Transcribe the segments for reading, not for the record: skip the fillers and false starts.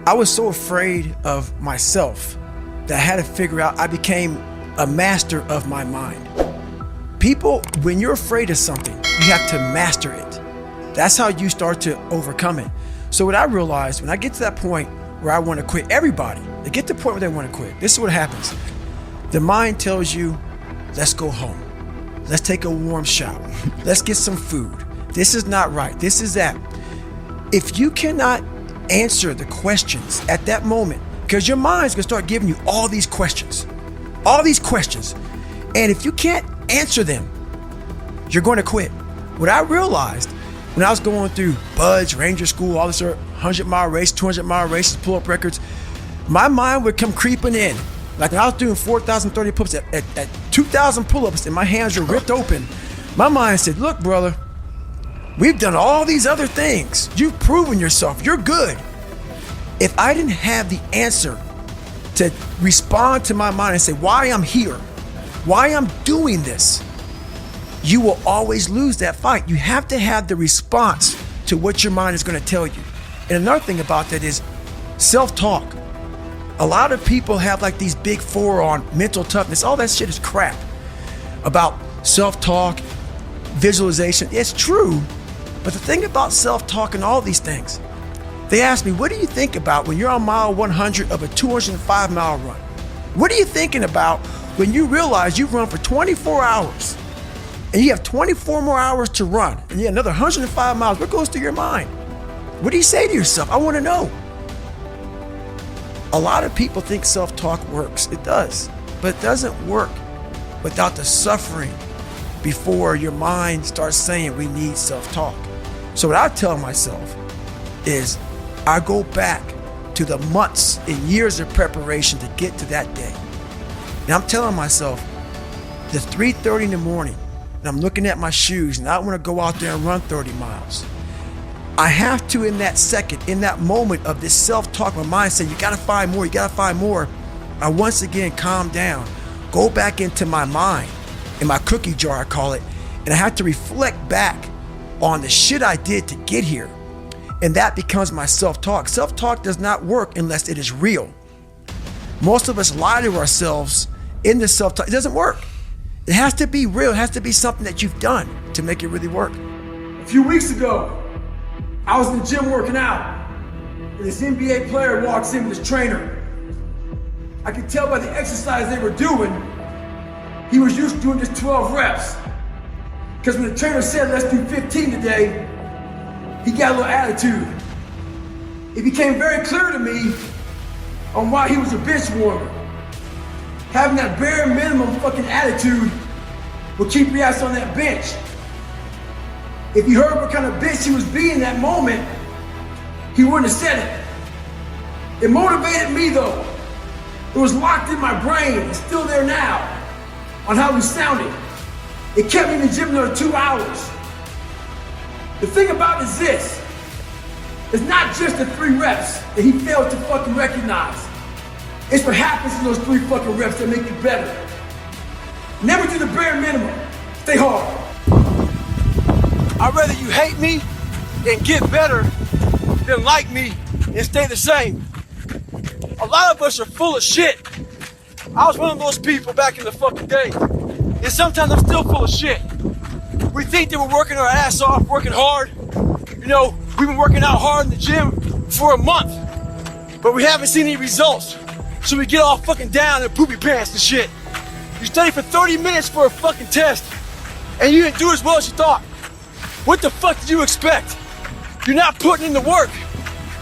I was so afraid of myself that I had to figure out, I became a master of my mind. People, when you're afraid of something, you have to master it. That's how you start to overcome it. So what I realized, when I get to that point where I want to quit, everybody, they get to the point where they want to quit. This is what happens. The mind tells you, let's go home. Let's take a warm shower. Let's get some food. This is not right. This is that. If you cannot answer the questions at that moment, because your mind's gonna start giving you all these questions. And if you can't answer them, you're going to quit. What I realized when I was going through Buds, Ranger School, all this 100-mile race, 200-mile races, pull-up records, my mind would come creeping in. Like when I was doing 4,030 pull-ups at 2,000 pull-ups and my hands were ripped open, my mind said, look, brother, we've done all these other things. You've proven yourself. You're good. If I didn't have the answer to respond to my mind and say why I'm here, why I'm doing this, you will always lose that fight. You have to have the response to what your mind is going to tell you. And another thing about that is self-talk. A lot of people have like these big four on mental toughness. All that shit is crap. About self-talk, visualization. It's true. But the thing about self-talk and all these things, they ask me, what do you think about when you're on mile 100 of a 205-mile run? What are you thinking about when you realize you've run for 24 hours and you have 24 more hours to run and you have another 105 miles? What goes through your mind? What do you say to yourself? I want to know. A lot of people think self-talk works. It does, but it doesn't work without the suffering before your mind starts saying we need self-talk. So what I tell myself is I go back to the months and years of preparation to get to that day. And I'm telling myself, the 3:30 in the morning, and I'm looking at my shoes and I want to go out there and run 30 miles. I have to, in that second, in that moment of this self-talk, my mind saying, you gotta find more, you gotta find more. I once again calm down, go back into my mind, in my cookie jar I call it, and I have to reflect back on the shit I did to get here. And that becomes my self-talk. Self-talk does not work unless it is real. Most of us lie to ourselves in the self-talk. It doesn't work. It has to be real. It has to be something that you've done to make it really work. A few weeks ago, I was in the gym working out, and this NBA player walks in with his trainer. I could tell by the exercise they were doing, he was used to doing just 12 reps. Because when the trainer said, let's do 15 today, he got a little attitude. It became very clear to me on why he was a bench warmer. Having that bare minimum fucking attitude will keep your ass on that bench. If you heard what kind of bitch he was being in that moment, he wouldn't have said it. It motivated me though. It was locked in my brain, it's still there now, on how he sounded. It kept me in the gym another 2 hours. The thing about it is this, it's not just the 3 reps that he failed to fucking recognize. It's what happens in those 3 fucking reps that make you better. Never do the bare minimum. Stay hard. I'd rather you hate me and get better than like me and stay the same. A lot of us are full of shit. I was one of those people back in the fucking day. And sometimes I'm still full of shit. We think that we're working our ass off, working hard. You know, we've been working out hard in the gym for a month, but we haven't seen any results. So we get all fucking down in poopy pants and shit. You study for 30 minutes for a fucking test, and you didn't do as well as you thought. What the fuck did you expect? You're not putting in the work.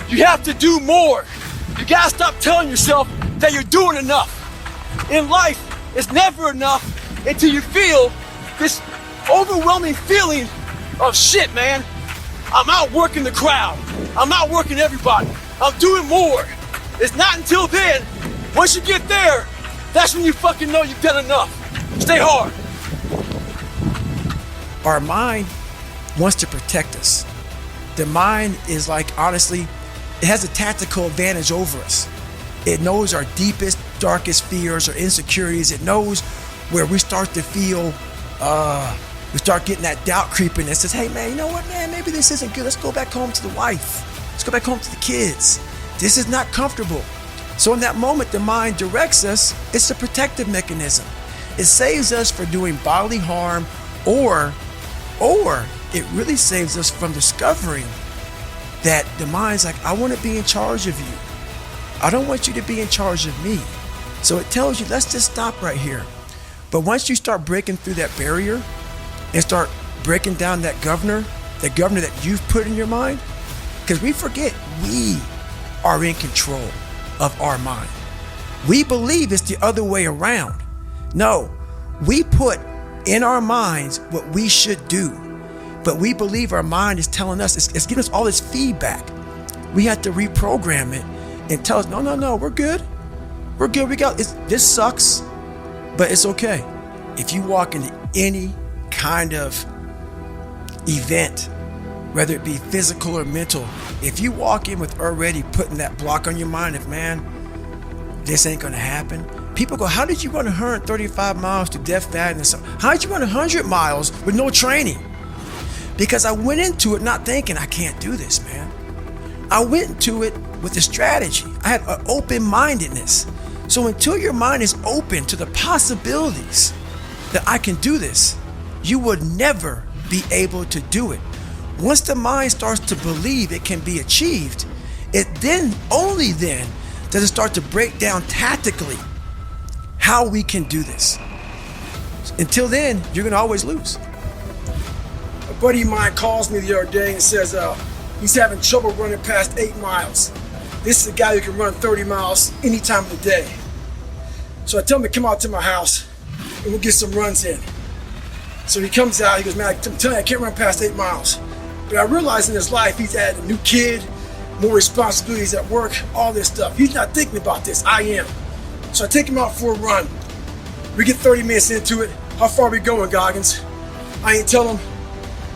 You have to do more. You gotta stop telling yourself that you're doing enough. In life, it's never enough until you feel this overwhelming feeling of shit, man. I'm outworking the crowd. I'm outworking everybody. I'm doing more. It's not until then, once you get there, that's when you fucking know you've done enough. Stay hard. Our mind wants to protect us. The mind is like, honestly, it has a tactical advantage over us. It knows our deepest, darkest fears or insecurities. It knows where we start to feel, we start getting that doubt creeping that says, hey man, you know what, man, maybe this isn't good. Let's go back home to the wife. Let's go back home to the kids. This is not comfortable. So in that moment, the mind directs us. It's a protective mechanism. It saves us from doing bodily harm, or it really saves us from discovering that the mind's like, I want to be in charge of you. I don't want you to be in charge of me. So it tells you, let's just stop right here. But once you start breaking through that barrier and start breaking down that governor that you've put in your mind, because we forget we are in control of our mind. We believe it's the other way around. No, we put in our minds what we should do, but we believe our mind is telling us, it's giving us all this feedback. We have to reprogram it and tell us, no, we're good. We're good, this sucks, but it's okay. If you walk into any kind of event, whether it be physical or mental, if you walk in with already putting that block on your mind of, man, this ain't gonna happen. People go, how did you run 135 miles to death, fat, and so? How did you run 100 miles with no training? Because I went into it not thinking, I can't do this, man. I went into it with a strategy. I had an open-mindedness. So until your mind is open to the possibilities that I can do this, you would never be able to do it. Once the mind starts to believe it can be achieved, only then does it start to break down tactically how we can do this. Until then, you're gonna always lose. A buddy of mine calls me the other day and says he's having trouble running past 8 miles. This is a guy who can run 30 miles any time of the day. So I tell him to come out to my house and we'll get some runs in. So he comes out, he goes, man, I'm telling you, I can't run past 8 miles. But I realize in his life, he's had a new kid, more responsibilities at work, all this stuff. He's not thinking about this, I am. So I take him out for a run. We get 30 minutes into it. How far are we going, Goggins? I ain't tell him.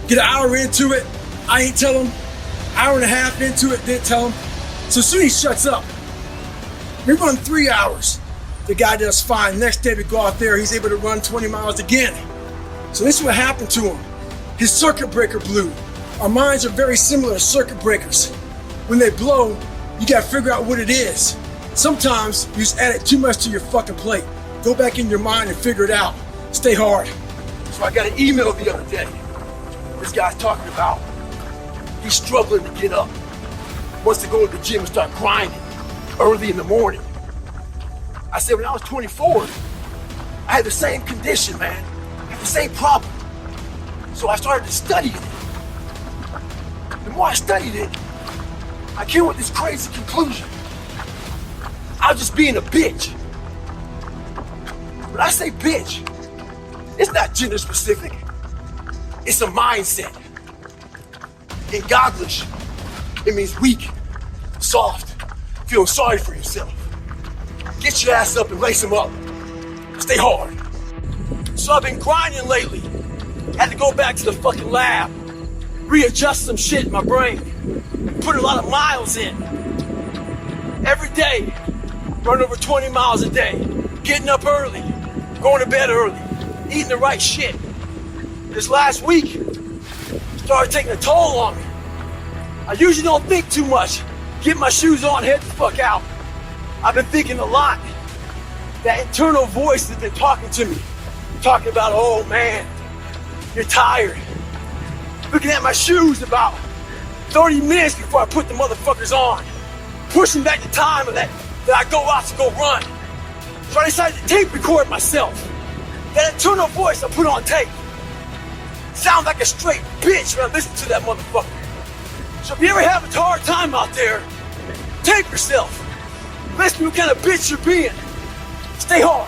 Get an hour into it, I ain't tell him. Hour and a half into it, didn't tell him. So soon he shuts up. We run 3 hours. The guy does fine. Next day we go out there, he's able to run 20 miles again. So this is what happened to him. His circuit breaker blew. Our minds are very similar to circuit breakers. When they blow, you gotta figure out what it is. Sometimes you just add it too much to your fucking plate. Go back in your mind and figure it out. Stay hard. So I got an email the other day. This guy's talking about he's struggling to get up. Wants to go to the gym and start grinding early in the morning. I said, when I was 24, I had the same condition, man. I had the same problem. So I started to study it. The more I studied it, I came with this crazy conclusion. I was just being a bitch. When I say bitch, it's not gender specific. It's a mindset. In Goglish, it means weak, soft, feeling sorry for yourself. Get your ass up and lace them up. Stay hard. So I've been grinding lately. Had to go back to the fucking lab, readjust some shit in my brain, put a lot of miles in. Every day, run over 20 miles a day, getting up early, going to bed early, eating the right shit. This last week, started taking a toll on me. I usually don't think too much. Get my shoes on, head the fuck out. I've been thinking a lot. That internal voice that's been talking to me, talking about, oh man, you're tired. Looking at my shoes about 30 minutes before I put the motherfuckers on. Pushing back the time of that I go out to go run. So I decided to tape record myself. That internal voice I put on tape. Sounds like a straight bitch when I listen to that motherfucker. So if you ever have a hard time out there, tape yourself. Listen to what kind of bitch you're being. Stay hard.